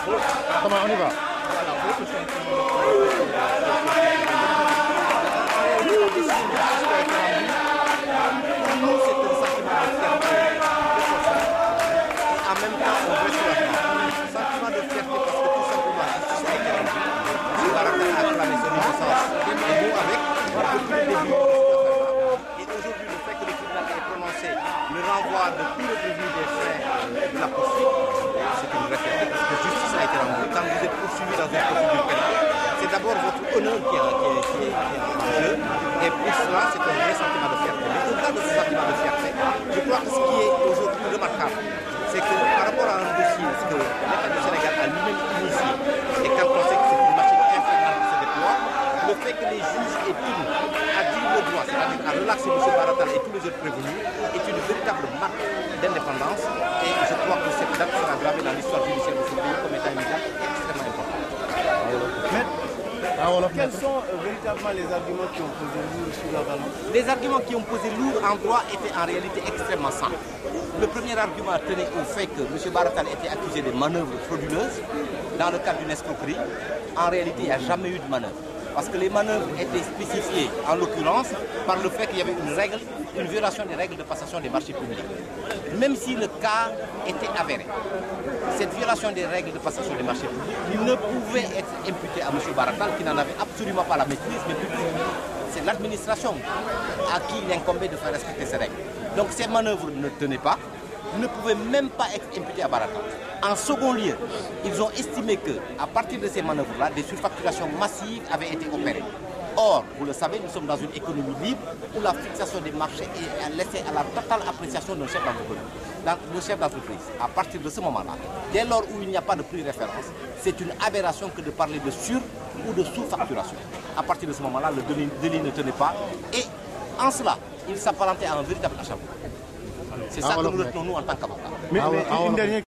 Comment on y va? En même temps, on reste là. Sentiment de fierté parce que tout simplement, justice a été rendue. M. Baraka a acclamé son innocence et nous avec, depuis le début de cette affaire-là. Et aujourd'hui, le fait que le tribunal ait prononcé le renvoi de tout le prévenu des faits de la poursuite, c'est une vraie fierté parce que justice a été rendue. Quand vous êtes poursuivi dans une procédure pénale, c'est d'abord votre honneur qui est en jeu. Et pour cela, c'est un vrai sentiment de fierté. Mais au-delà de ce sentiment de fierté, je crois que ce qui est aujourd'hui remarquable, c'est que par rapport à un dossier que l'État du Sénégal a lui-même initié, et quand on sait que c'est une machine infernale qui se déploie, le fait que les juges aient tenu à dire le droit, c'est-à-dire à relaxer M. Baratal et tous les autres prévenus, est une véritable marque d'indépendance. Et je crois que cette date sera gravée dans l'histoire judiciaire de ce pays comme étant une date extrêmement importante. Quels sont véritablement les arguments qui ont posé lourd sur la balance? Les arguments qui ont posé lourd en droit étaient en réalité extrêmement simples. Le premier argument tenait au fait que M. Baratal était accusé de manœuvres frauduleuses dans le cadre d'une escroquerie. En réalité, il n'y a jamais eu de manœuvre. Parce que les manœuvres étaient spécifiées, en l'occurrence, par le fait qu'il y avait une violation des règles de passation des marchés publics. Même si le cas était avéré, cette violation des règles de passation des marchés publics ne pouvait être imputée à M. Baratal, qui n'en avait absolument pas la maîtrise, mais plutôt c'est l'administration à qui il incombait de faire respecter ces règles. Donc ces manœuvres ne tenaient pas, ne pouvaient même pas être imputées à Baratal. En second lieu, ils ont estimé qu'à partir de ces manœuvres-là, des surfacturations massives avaient été opérées. Or, vous le savez, nous sommes dans une économie libre où la fixation des marchés est laissée à la totale appréciation d'un chef d'entreprise. À partir de ce moment-là, dès lors où il n'y a pas de prix de référence, c'est une aberration que de parler de sur- ou de sous-facturation. À partir de ce moment-là, le délit ne tenait pas et en cela, il s'apparentait à un véritable acharnement. C'est ça que nous retenons nous en tant qu'avocats. Mais une dernière